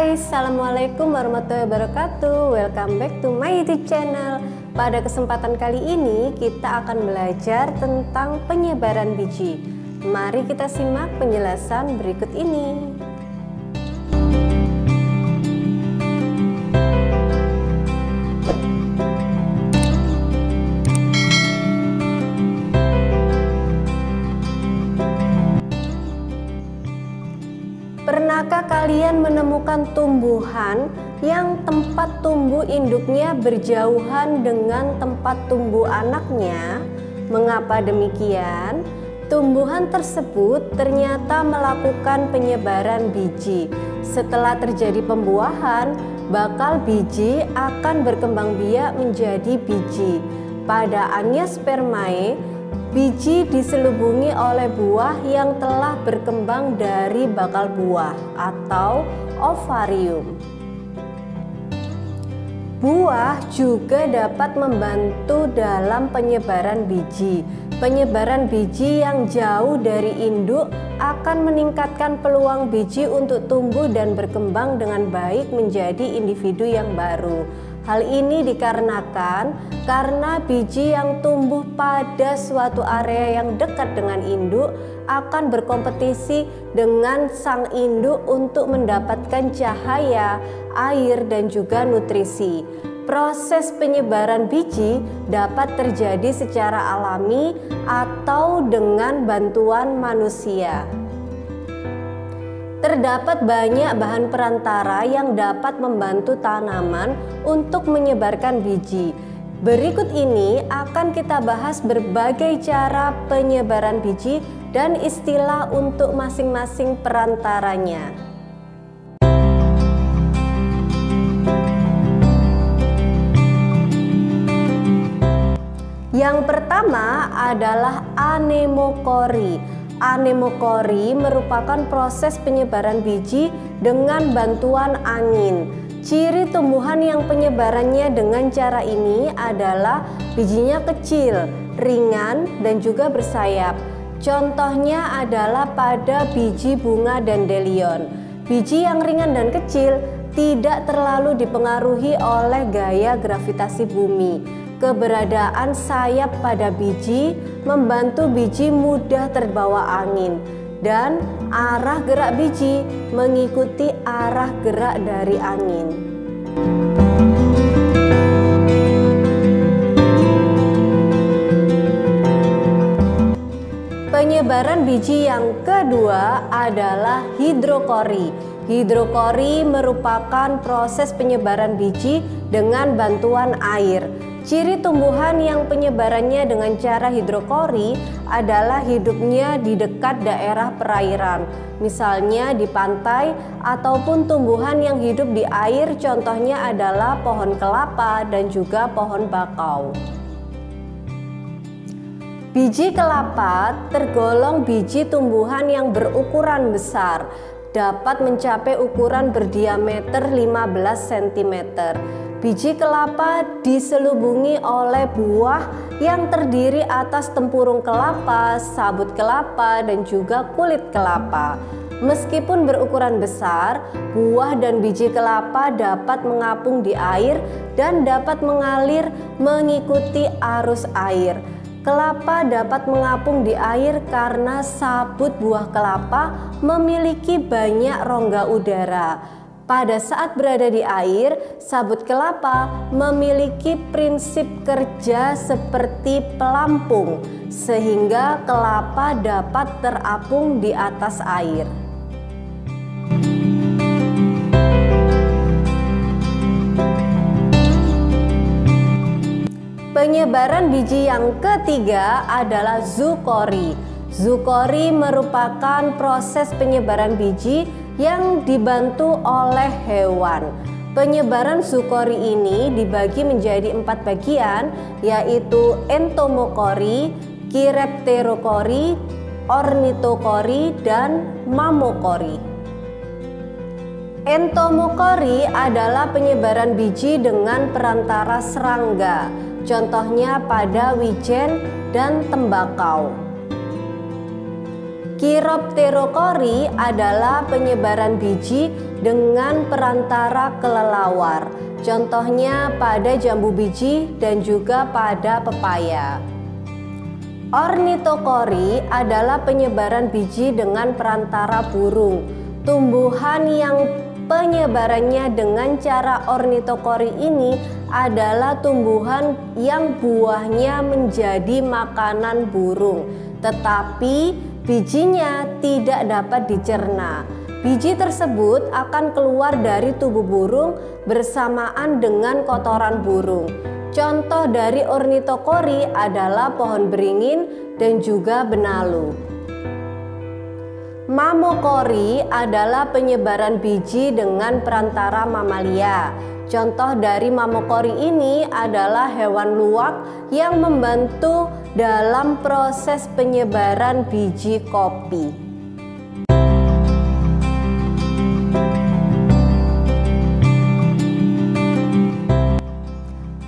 Hai, Assalamualaikum warahmatullahi wabarakatuh. Welcome back to my YouTube channel. Pada kesempatan kali ini kita akan belajar tentang penyebaran biji. Mari kita simak penjelasan berikut ini. Pernahkah kalian menemukan tumbuhan yang tempat tumbuh induknya berjauhan dengan tempat tumbuh anaknya? Mengapa demikian? Tumbuhan tersebut ternyata melakukan penyebaran biji. Setelah terjadi pembuahan, bakal biji akan berkembang biak menjadi biji. Pada Angiospermae, biji diselubungi oleh buah yang telah berkembang dari bakal buah atau ovarium. Buah juga dapat membantu dalam penyebaran biji. Penyebaran biji yang jauh dari induk akan meningkatkan peluang biji untuk tumbuh dan berkembang dengan baik menjadi individu yang baru. Hal ini dikarenakan karena biji yang tumbuh pada suatu area yang dekat dengan induk akan berkompetisi dengan sang induk untuk mendapatkan cahaya, air, dan juga nutrisi. Proses penyebaran biji dapat terjadi secara alami atau dengan bantuan manusia. Terdapat banyak bahan perantara yang dapat membantu tanaman untuk menyebarkan biji. Berikut ini akan kita bahas berbagai cara penyebaran biji dan istilah untuk masing-masing perantaranya. Yang pertama adalah anemokori. Anemokori merupakan proses penyebaran biji dengan bantuan angin. Ciri tumbuhan yang penyebarannya dengan cara ini adalah bijinya kecil, ringan, dan juga bersayap. Contohnya adalah pada biji bunga dandelion. Biji yang ringan dan kecil tidak terlalu dipengaruhi oleh gaya gravitasi bumi. Keberadaan sayap pada biji membantu biji mudah terbawa angin dan arah gerak biji mengikuti arah gerak dari angin. Penyebaran biji yang kedua adalah hidrokori. Hidrokori merupakan proses penyebaran biji dengan bantuan air. Ciri tumbuhan yang penyebarannya dengan cara hidrokori adalah hidupnya di dekat daerah perairan, misalnya di pantai, ataupun tumbuhan yang hidup di air, contohnya adalah pohon kelapa dan juga pohon bakau. Biji kelapa tergolong biji tumbuhan yang berukuran besar, dapat mencapai ukuran berdiameter 15 cm. Biji kelapa diselubungi oleh buah yang terdiri atas tempurung kelapa, sabut kelapa, dan juga kulit kelapa. Meskipun berukuran besar, buah dan biji kelapa dapat mengapung di air dan dapat mengalir mengikuti arus air. Kelapa dapat mengapung di air karena sabut buah kelapa memiliki banyak rongga udara. Pada saat berada di air, sabut kelapa memiliki prinsip kerja seperti pelampung, sehingga kelapa dapat terapung di atas air. Penyebaran biji yang ketiga adalah zukori. Zukori merupakan proses penyebaran biji yang dibantu oleh hewan. Penyebaran zukori ini dibagi menjadi 4 bagian, yaitu entomokori, chirepterokori, ornitokori, dan mamokori. Entomokori adalah penyebaran biji dengan perantara serangga, contohnya pada wijen dan tembakau. Chiropterocori adalah penyebaran biji dengan perantara kelelawar. Contohnya pada jambu biji dan juga pada pepaya. Ornithocori adalah penyebaran biji dengan perantara burung. Tumbuhan yang penyebarannya dengan cara ornithocori ini adalah tumbuhan yang buahnya menjadi makanan burung, tetapi bijinya tidak dapat dicerna. Biji tersebut akan keluar dari tubuh burung bersamaan dengan kotoran burung. Contoh dari ornithocori adalah pohon beringin dan juga benalu. Mammocori adalah penyebaran biji dengan perantara mamalia. Contoh dari mammocori ini adalah hewan luwak yang membantu dalam proses penyebaran biji kopi.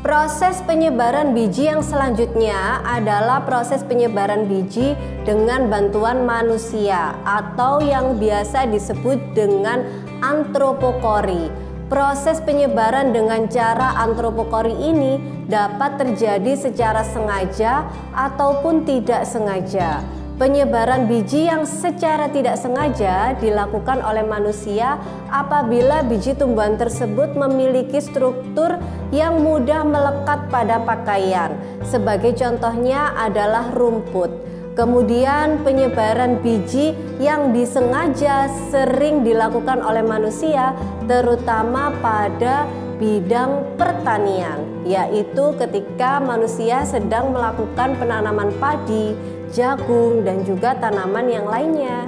Proses penyebaran biji yang selanjutnya adalah proses penyebaran biji dengan bantuan manusia atau yang biasa disebut dengan antropokori. Proses penyebaran dengan cara antropokori ini dapat terjadi secara sengaja ataupun tidak sengaja. Penyebaran biji yang secara tidak sengaja dilakukan oleh manusia apabila biji tumbuhan tersebut memiliki struktur yang mudah melekat pada pakaian. Sebagai contohnya adalah rumput. Kemudian penyebaran biji yang disengaja sering dilakukan oleh manusia terutama pada bidang pertanian, yaitu ketika manusia sedang melakukan penanaman padi, jagung, dan juga tanaman yang lainnya.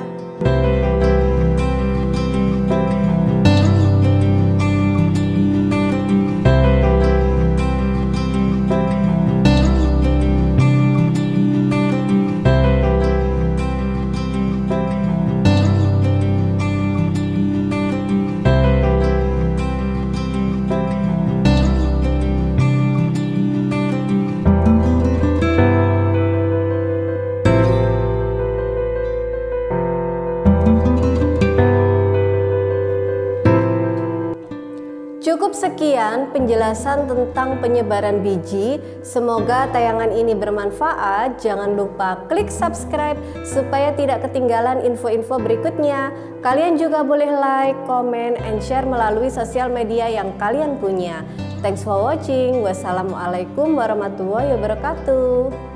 Cukup sekian penjelasan tentang penyebaran biji. Semoga tayangan ini bermanfaat. Jangan lupa klik subscribe supaya tidak ketinggalan info-info berikutnya. Kalian juga boleh like, comment, and share melalui sosial media yang kalian punya. Thanks for watching. Wassalamualaikum warahmatullahi wabarakatuh.